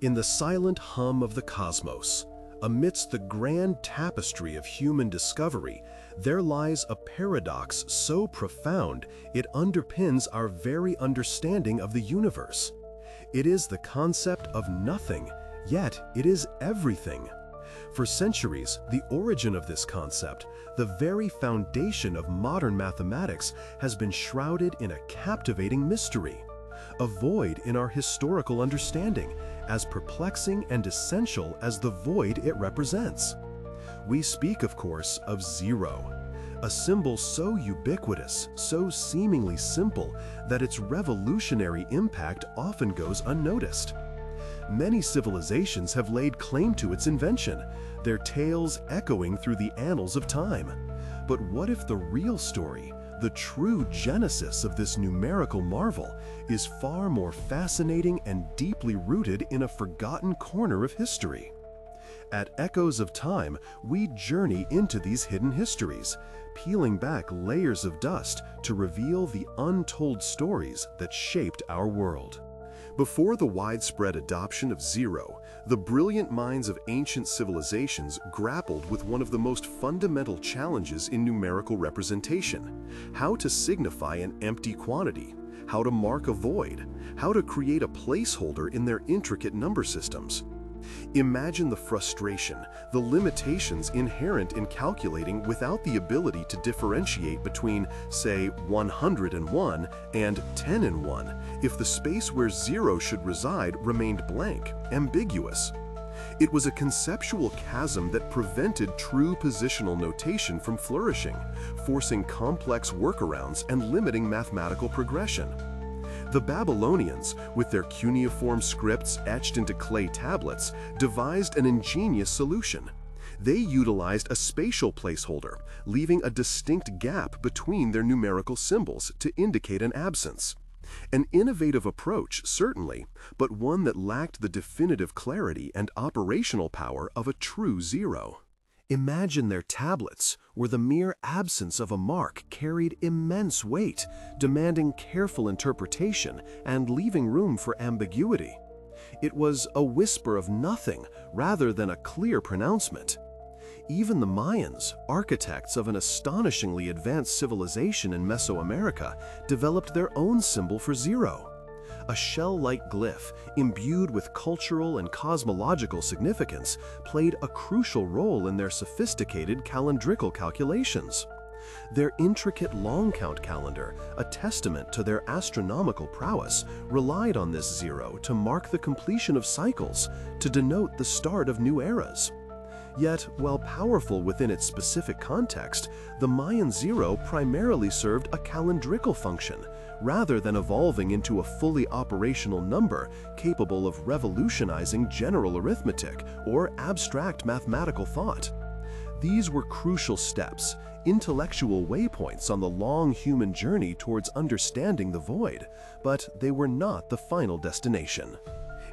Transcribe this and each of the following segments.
In the silent hum of the cosmos, amidst the grand tapestry of human discovery, there lies a paradox so profound it underpins our very understanding of the universe. It is the concept of nothing, yet it is everything. For centuries, the origin of this concept, the very foundation of modern mathematics, has been shrouded in a captivating mystery, a void in our historical understanding, as perplexing and essential as the void it represents. We speak, of course, of zero, a symbol so ubiquitous, so seemingly simple, that its revolutionary impact often goes unnoticed. Many civilizations have laid claim to its invention, their tales echoing through the annals of time. But what if the real story, the true genesis of this numerical marvel, is far more fascinating and deeply rooted in a forgotten corner of history? At Echoes of Time, we journey into these hidden histories, peeling back layers of dust to reveal the untold stories that shaped our world. Before the widespread adoption of zero, the brilliant minds of ancient civilizations grappled with one of the most fundamental challenges in numerical representation: how to signify an empty quantity, how to mark a void, how to create a placeholder in their intricate number systems. Imagine the frustration, the limitations inherent in calculating without the ability to differentiate between, say, 101 and 10 and 1, if the space where zero should reside remained blank, ambiguous. It was a conceptual chasm that prevented true positional notation from flourishing, forcing complex workarounds and limiting mathematical progression. The Babylonians, with their cuneiform scripts etched into clay tablets, devised an ingenious solution. They utilized a spatial placeholder, leaving a distinct gap between their numerical symbols to indicate an absence. An innovative approach, certainly, but one that lacked the definitive clarity and operational power of a true zero. Imagine their tablets, where the mere absence of a mark carried immense weight, demanding careful interpretation and leaving room for ambiguity. It was a whisper of nothing rather than a clear pronouncement. Even the Mayans, architects of an astonishingly advanced civilization in Mesoamerica, developed their own symbol for zero. A shell-like glyph, imbued with cultural and cosmological significance, played a crucial role in their sophisticated calendrical calculations. Their intricate long-count calendar, a testament to their astronomical prowess, relied on this zero to mark the completion of cycles, to denote the start of new eras. Yet, while powerful within its specific context, the Mayan zero primarily served a calendrical function, rather than evolving into a fully operational number capable of revolutionizing general arithmetic or abstract mathematical thought. These were crucial steps, intellectual waypoints on the long human journey towards understanding the void, but they were not the final destination.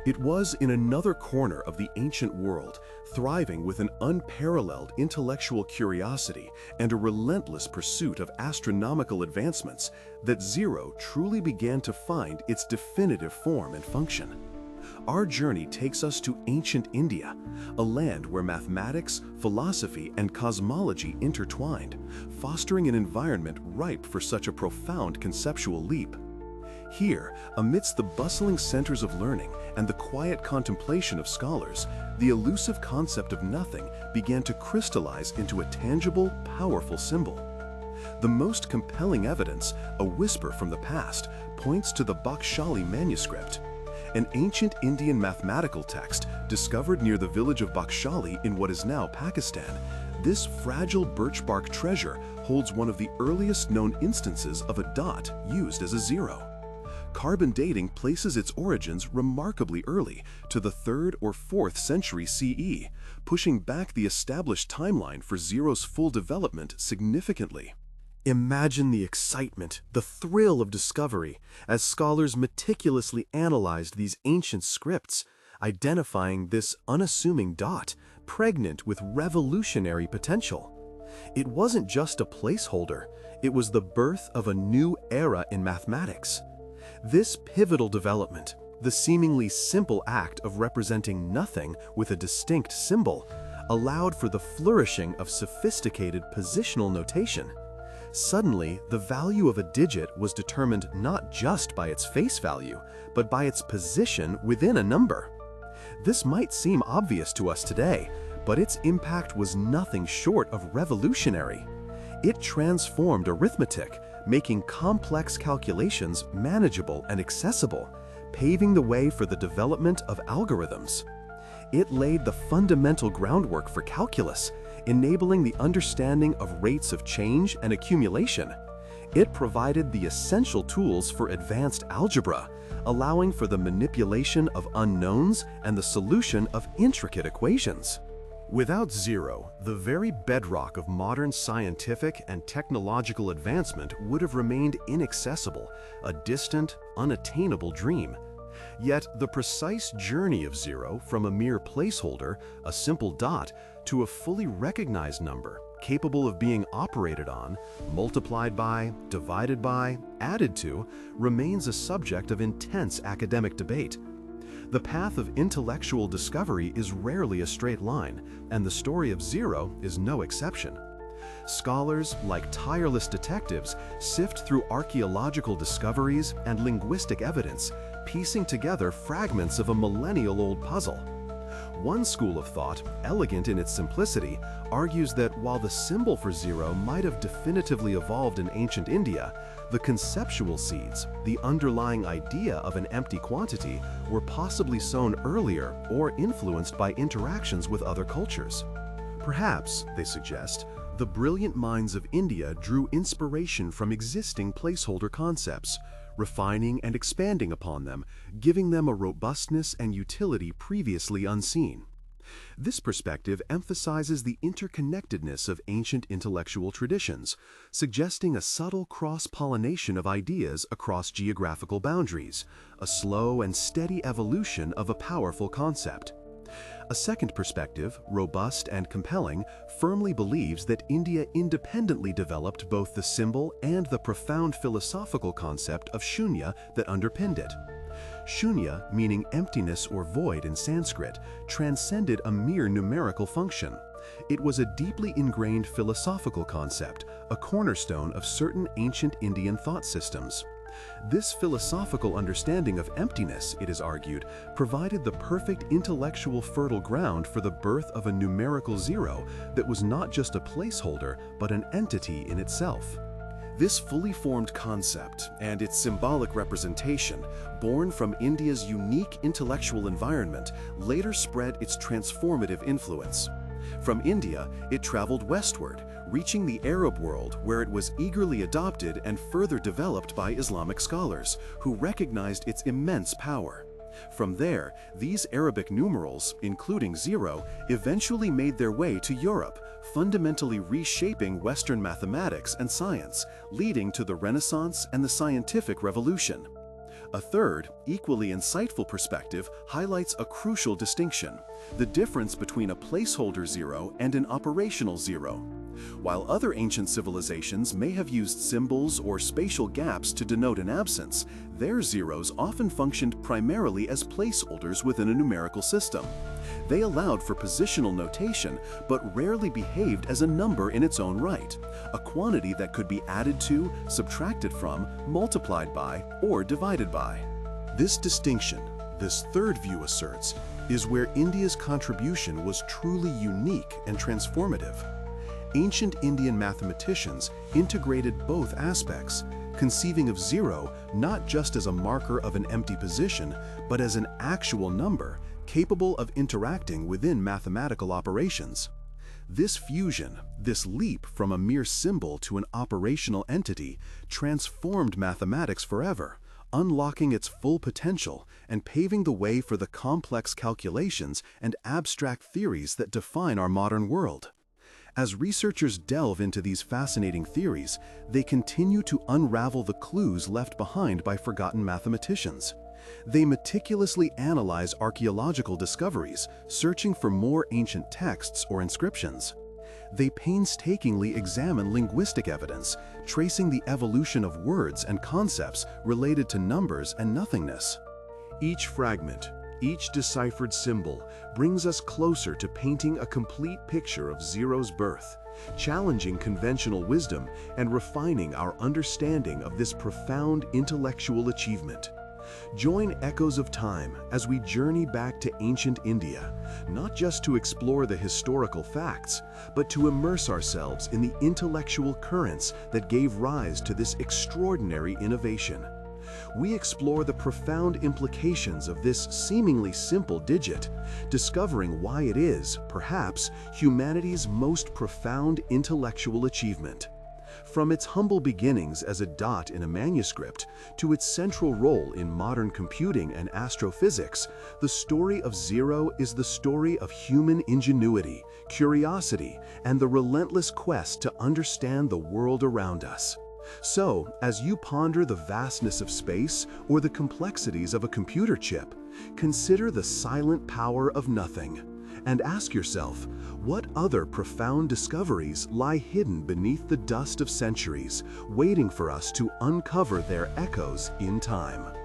It was in another corner of the ancient world, thriving with an unparalleled intellectual curiosity and a relentless pursuit of astronomical advancements, that zero truly began to find its definitive form and function. Our journey takes us to ancient India, a land where mathematics, philosophy, and cosmology intertwined, fostering an environment ripe for such a profound conceptual leap. Here, amidst the bustling centers of learning and the quiet contemplation of scholars, the elusive concept of nothing began to crystallize into a tangible, powerful symbol. The most compelling evidence, a whisper from the past, points to the Bakhshali Manuscript, an ancient Indian mathematical text discovered near the village of Bakhshali in what is now Pakistan. This fragile birch bark treasure holds one of the earliest known instances of a dot used as a zero. Carbon dating places its origins remarkably early, to the 3rd or 4th century CE, pushing back the established timeline for zero's full development significantly. Imagine the excitement, the thrill of discovery, as scholars meticulously analyzed these ancient scripts, identifying this unassuming dot, pregnant with revolutionary potential. It wasn't just a placeholder, it was the birth of a new era in mathematics. This pivotal development, The seemingly simple act of representing nothing with a distinct symbol allowed for the flourishing of sophisticated positional notation. Suddenly, the value of a digit was determined not just by its face value, but by its position within a number. This might seem obvious to us today, but its impact was nothing short of revolutionary. It transformed arithmetic, making complex calculations manageable and accessible, paving the way for the development of algorithms. It laid the fundamental groundwork for calculus, enabling the understanding of rates of change and accumulation. It provided the essential tools for advanced algebra, allowing for the manipulation of unknowns and the solution of intricate equations. Without zero, the very bedrock of modern scientific and technological advancement would have remained inaccessible, a distant, unattainable dream. Yet the precise journey of zero from a mere placeholder, a simple dot, to a fully recognized number, capable of being operated on, multiplied by, divided by, added to, remains a subject of intense academic debate. The path of intellectual discovery is rarely a straight line, and the story of zero is no exception. Scholars, like tireless detectives, sift through archaeological discoveries and linguistic evidence, piecing together fragments of a millennial-old puzzle. One school of thought, elegant in its simplicity, argues that while the symbol for zero might have definitively evolved in ancient India, the conceptual seeds, the underlying idea of an empty quantity, were possibly sown earlier or influenced by interactions with other cultures. Perhaps, they suggest, the brilliant minds of India drew inspiration from existing placeholder concepts, refining and expanding upon them, giving them a robustness and utility previously unseen. This perspective emphasizes the interconnectedness of ancient intellectual traditions, suggesting a subtle cross-pollination of ideas across geographical boundaries, a slow and steady evolution of a powerful concept. A second perspective, robust and compelling, firmly believes that India independently developed both the symbol and the profound philosophical concept of Shunya that underpinned it. Shunya, meaning emptiness or void in Sanskrit, transcended a mere numerical function. It was a deeply ingrained philosophical concept, a cornerstone of certain ancient Indian thought systems. This philosophical understanding of emptiness, it is argued, provided the perfect intellectual fertile ground for the birth of a numerical zero that was not just a placeholder, but an entity in itself. This fully formed concept and its symbolic representation, born from India's unique intellectual environment, later spread its transformative influence. From India, it traveled westward, reaching the Arab world where it was eagerly adopted and further developed by Islamic scholars, who recognized its immense power. From there, these Arabic numerals, including zero, eventually made their way to Europe, fundamentally reshaping Western mathematics and science, leading to the Renaissance and the scientific revolution. A third, equally insightful perspective highlights a crucial distinction: the difference between a placeholder zero and an operational zero. While other ancient civilizations may have used symbols or spatial gaps to denote an absence, their zeros often functioned primarily as placeholders within a numerical system. They allowed for positional notation, but rarely behaved as a number in its own right, a quantity that could be added to, subtracted from, multiplied by, or divided by. This distinction, this third view asserts, is where India's contribution was truly unique and transformative. Ancient Indian mathematicians integrated both aspects, conceiving of zero not just as a marker of an empty position, but as an actual number capable of interacting within mathematical operations. This fusion, this leap from a mere symbol to an operational entity, transformed mathematics forever, unlocking its full potential and paving the way for the complex calculations and abstract theories that define our modern world. As researchers delve into these fascinating theories, they continue to unravel the clues left behind by forgotten mathematicians. They meticulously analyze archaeological discoveries, searching for more ancient texts or inscriptions. They painstakingly examine linguistic evidence, tracing the evolution of words and concepts related to numbers and nothingness. Each fragment, each deciphered symbol, brings us closer to painting a complete picture of Zero's birth, challenging conventional wisdom and refining our understanding of this profound intellectual achievement. Join Echoes of Time as we journey back to ancient India, not just to explore the historical facts, but to immerse ourselves in the intellectual currents that gave rise to this extraordinary innovation. We explore the profound implications of this seemingly simple digit, discovering why it is, perhaps, humanity's most profound intellectual achievement. From its humble beginnings as a dot in a manuscript to its central role in modern computing and astrophysics, the story of Zero is the story of human ingenuity, curiosity, and the relentless quest to understand the world around us. So, as you ponder the vastness of space or the complexities of a computer chip, consider the silent power of nothing, and ask yourself, what other profound discoveries lie hidden beneath the dust of centuries, waiting for us to uncover their echoes in time?